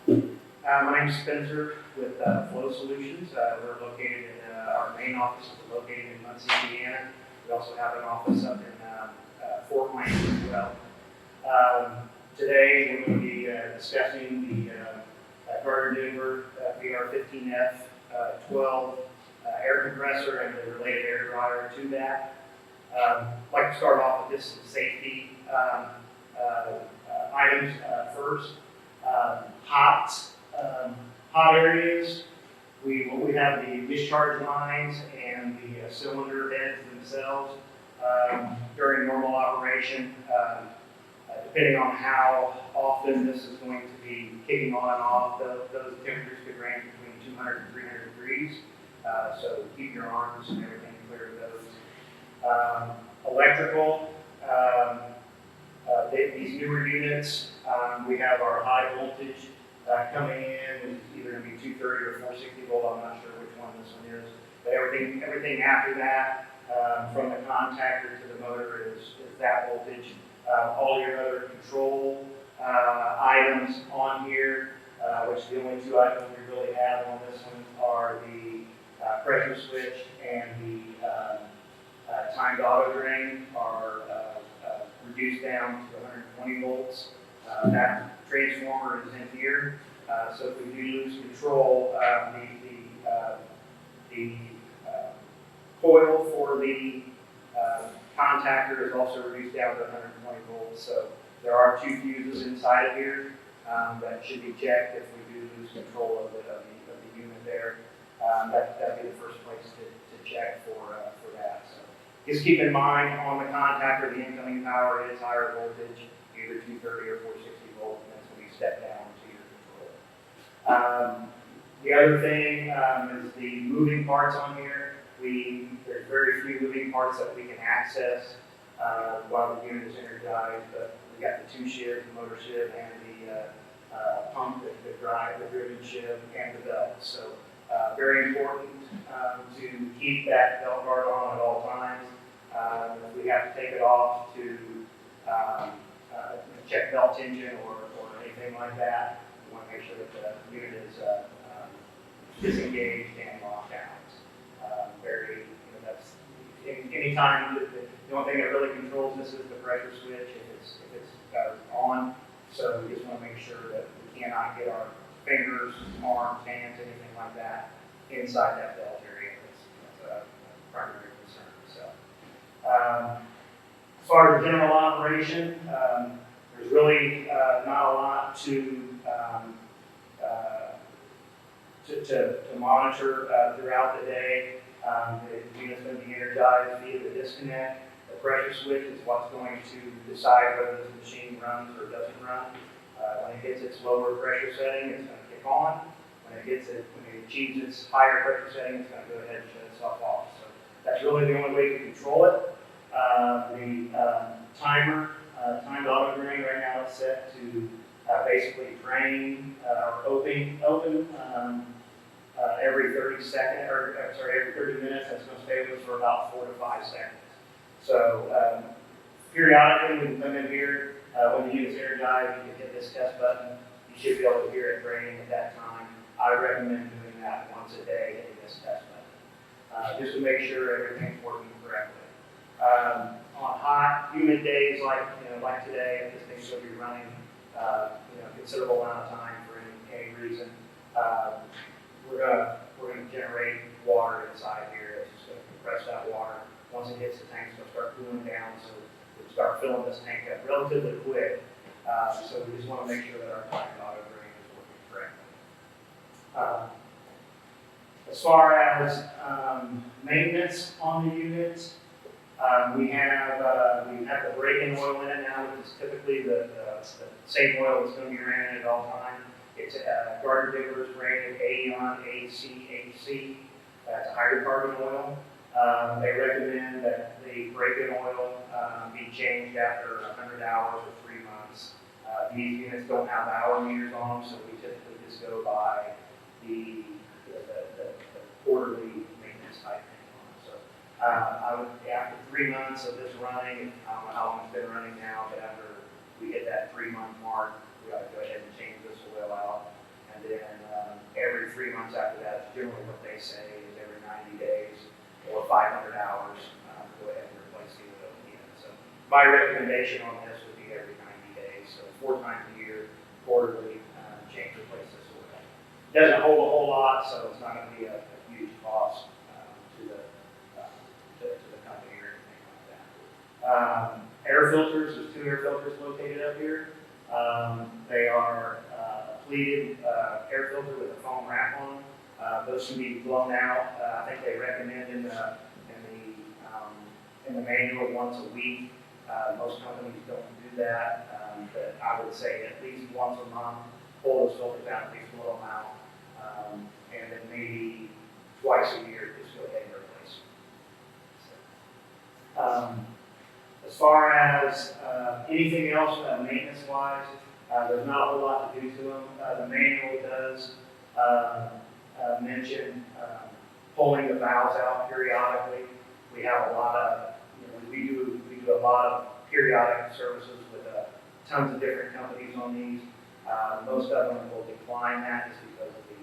My name is Spencer with Flow Solutions. We're located in, our main office is located in Muncie, Indiana. We also have an office up in Fort Wayne as well. Today we're going to be discussing the Gardner-Denver VR15F 12 air compressor and the related air dryer to that. I'd like to start off with just some safety items first. Hot areas, we have the discharge lines and the cylinder heads themselves during normal operation. Depending on how often this is going to be kicking on and off, those temperatures could range between 200 and 300 degrees. So keep your arms and everything clear of those. Electrical, these newer units, we have our high voltage coming in, which is either going to be 230 or 460 volt. I'm not sure which one this one is. But everything after that, from the contactor to the motor is that voltage. All your other control items on here, which the only two items we really have on this one are the pressure switch and the timed auto drain are reduced down to 120 volts. That transformer is in here, so if we do lose control, the coil for the contactor is also reduced down to 120 volts. So there are two fuses inside of here that should be checked if we do lose control of the unit there. That'd be the first place to check for that. So just keep in mind on the contactor, the incoming power is higher voltage, either 230 or 460 volt, and that's when you step down to your control. The other thing is the moving parts on here. There's very few moving parts that we can access while the unit is energized, but we got the two shivs, the motor shiv, and the pump, the driven shiv, and the belt. So very important to keep that belt guard on at all times. If we have to take it off to check belt tension or anything like that, we want to make sure that the unit is disengaged and locked out. That's anytime. The only thing that really controls this is the pressure switch if it's on. So we just want to make sure that we cannot get our fingers, arms, hands, anything like that inside that belt area. That's a primary concern. So as far as general operation, there's really not a lot to monitor throughout the day. The unit's going to be energized via the disconnect. The pressure switch is what's going to decide whether the machine runs or doesn't run. When it hits its lower pressure setting, it's going to kick on. When it achieves its higher pressure setting, it's going to go ahead and shut itself off. So that's really the only way to control it. The timer, timed auto drain, right now it's set to basically drain or open every 30 minutes. That's going to stay with us for about 4 to 5 seconds. So periodically, when you come in here, when the unit's energized, you can hit this test button. You should be able to hear it draining at that time. I recommend doing that once a day, hitting this test button, just to make sure everything's working correctly. On hot, humid days like today, if this thing's going to be running a considerable amount of time for any reason, we're going to generate water inside here. It's just going to compress that water. Once it hits the tank, it's going to start cooling down, so we'll start filling this tank up relatively quick. So we just want to make sure that our timed auto drain is working correctly. As far as maintenance on the units, we have the break-in oil in it now, which is typically the same oil that's going to be ran at all times. It's Gardner-Denver's rated AEON ACAC. That's a hydrocarbon oil. They recommend that the break-in oil be changed after 100 hours or 3 months. These units don't have hour meters on them, so we typically just go by the quarterly maintenance type thing on them. So after 3 months of this running, I don't know how long it's been running now, but after we hit that 3-month mark, we got to go ahead and change this oil out. generally what they say is every 90 days or 500 hours, go ahead and replace the oil again. So my recommendation on this would be every 90 days, so 4 times a year, quarterly, change, replace this oil. Doesn't hold a whole lot, so it's not going to be a huge cost to the company or anything like that. Air filters, there's 2 air filters located up here. They are pleated air filter with a foam wrap on. Those can be blown out. I think they recommend in the manual once a week. Most companies don't do that, but I would say at least once a month, pull those filters out, at least blow them out, and then maybe twice a year, just go ahead and replace them. As far as anything else maintenance-wise, there's not a whole lot to do to them. The manual does mention pulling the valves out periodically. We have a lot of, we do a lot of periodic services with tons of different companies on these. Most of them will decline that just because of the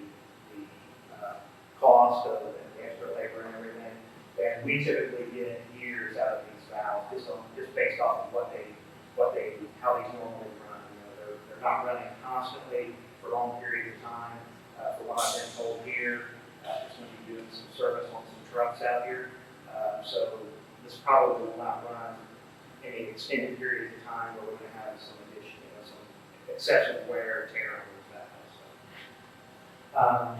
cost of the extra labor and everything. And we typically get years out of these valves just based off of how these normally run. They're not running constantly for long periods of time. For what I've been told here, just going to be doing some service on some trucks out here. So this probably will not run any extended period of time where we're going to have some additional, some excessive wear and tear on those valves.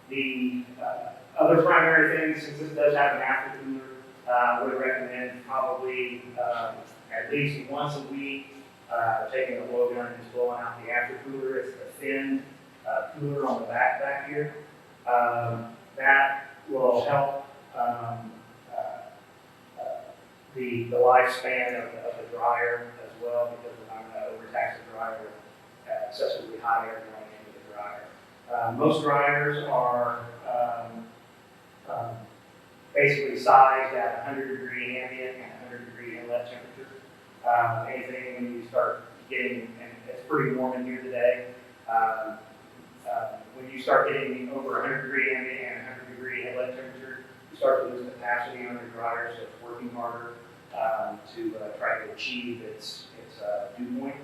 The other primary thing, since this does have an aftercooler, I would recommend probably at least once a week taking a blow gun and just blowing out the aftercooler. It's the thin cooler on the back here. That will help the lifespan of the dryer as well, because we're not going to overtax the dryer with excessively hot air going into the dryer. Most dryers are basically sized at 100-degree ambient and 100-degree inlet temperature. Anything when you start getting, and it's pretty warm in here today, when you start getting over 100-degree ambient and 100-degree inlet temperature, you start to lose capacity on your dryer, so it's working harder to try to achieve its dew point.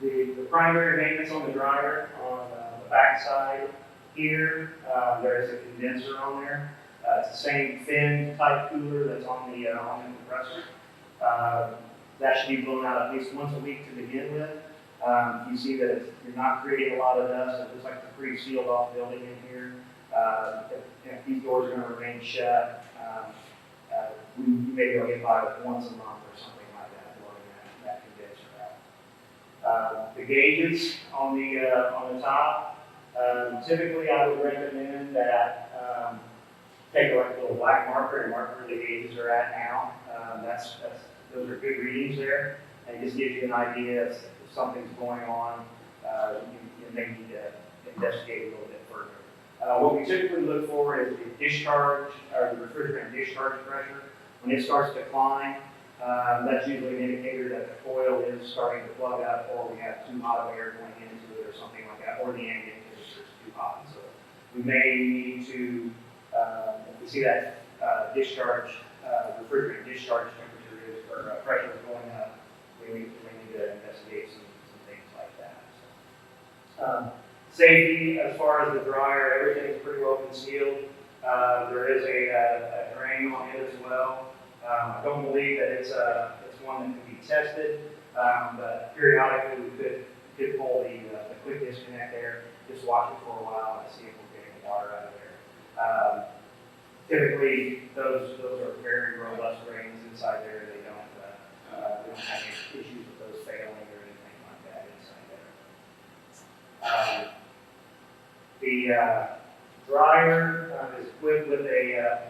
The primary maintenance on the dryer, on the back side here, there is a condenser on there. It's the same thin type cooler that's on the compressor. That should be blown out at least once a week to begin with. You see that you're not creating a lot of dust. It looks like it's a pretty sealed off building in here. If these doors are going to remain shut, you may be able to get by with once a month or something like that, blowing that condenser out. The gauges on the top, typically I would recommend that take like a little black marker and mark where the gauges are at now. Those are good readings there, and it just gives you an idea if something's going on. You may need to investigate a little bit further. What we typically look for is the discharge, or the refrigerant discharge pressure. When it starts to climb, that's usually an indicator that the coil is starting to plug up, or we have too hot of air going into it, or something like that, or the ambient temperature is too hot. So we may need to, if we see that refrigerant discharge temperature or pressure is going up, we need to investigate some things like that. So, safety, as far as the dryer, everything is pretty well concealed. There is a drain on it as well. I don't believe that it's one that can be tested, but periodically we could pull the quick disconnect there, just watch it for a while and see if we're getting water out of there. Typically, those are very robust drains inside there. They don't have any issues with those failing or anything like that inside there. The dryer is equipped with a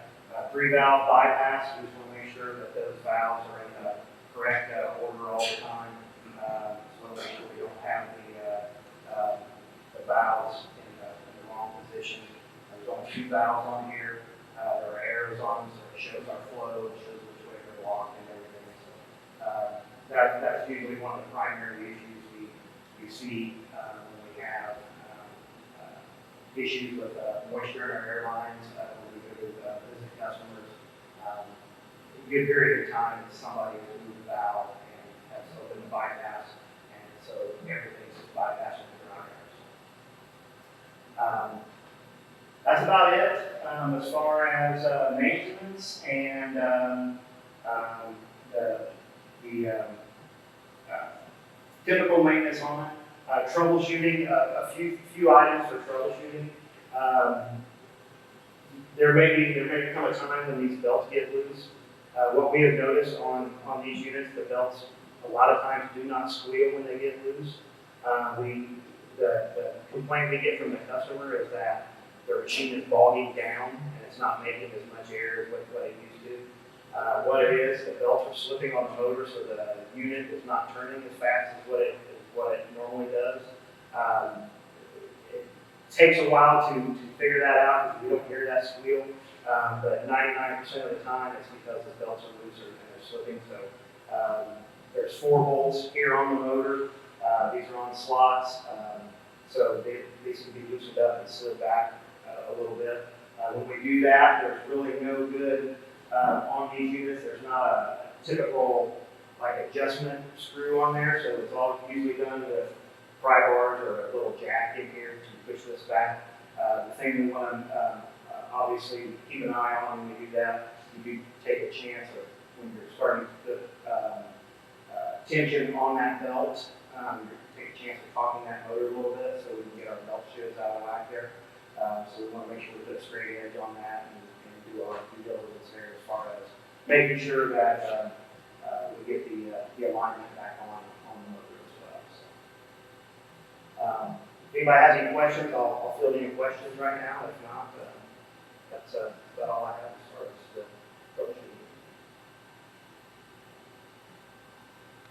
3-valve bypass. We just want to make sure that those valves are in the correct order all the time. So we'll make sure we don't have the valves in the wrong position. There's only 2 valves on here. There are arrows on them, so it shows our flow, it shows which way they're blocked and everything. So that's usually one of the primary issues we see when we have issues with moisture in our airlines when we go to visit customers. A good period of time that somebody has moved the valve and has opened the bypass, and so everything's just bypassing the ground. That's about it as far as maintenance and the typical maintenance on it. Troubleshooting, a few items for troubleshooting. There may come a time when these belts get loose. What we have noticed on these units, the belts a lot of times do not squeal when they get loose. The complaint we get from the customer is that their machine is bogging down and it's not making as much air as what it used to. What it is, the belts are slipping on the motor, so the unit is not turning as fast as what it normally does. It takes a while to figure that out because we don't hear that squeal, but 99% of the time it's because the belts are loose and they're slipping. So there's 4 bolts here on the motor. These are on slots, so these can be loosened up and slid back a little bit. When we do that, there's really no good on these units. There's not a typical adjustment screw on there, so it's all usually done with pry bars or a little jack in here to push this back. The thing we want to obviously keep an eye on when we do that, you do take a chance of when you're starting to put tension on that belt, take a chance of cocking that motor a little bit so we can get our belt shoes out of whack there. So we want to make sure we put a straight edge on that and do our due diligence there as far as making sure that we get the alignment back on the motor as well. So, if anybody has any questions, I'll field any questions right now. If not, that's about all I have.